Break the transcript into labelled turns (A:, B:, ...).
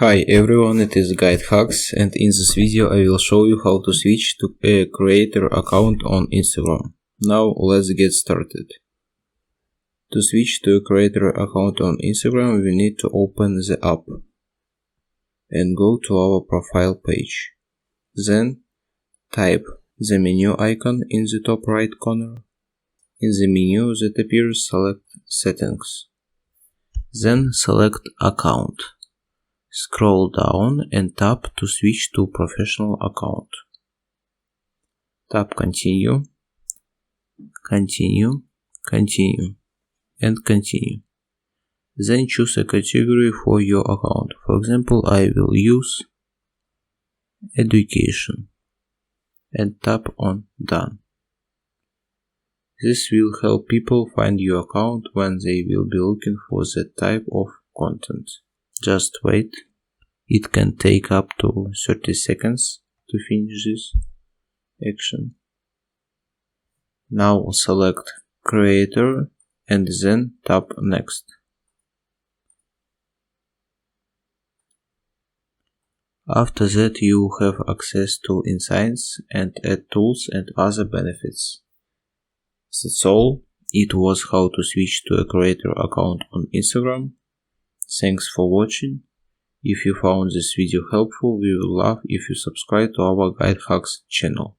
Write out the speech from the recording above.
A: Hi everyone, it is GuideHacks, and in this video I will show you how to switch to a creator account on Instagram. Now let's get started. To switch to a creator account on Instagram, we need to open the app and go to our profile page. Then type the menu icon in the top right corner. In the menu that appears, select Settings. Then select Account. Scroll down and tap to switch to professional account. Tap Continue, Continue, Continue, and Continue. Then choose a category for your account. For example, I will use Education and tap on Done. This will help people find your account when they will be looking for that type of content. Just wait. It can take up to 30 seconds to finish this action. Now select Creator and then tap Next. After that you have access to insights and add tools and other benefits. That's all. It was how to switch to a creator account on Instagram. Thanks for watching. If you found this video helpful, we will love if you subscribe to our GuideHacks channel.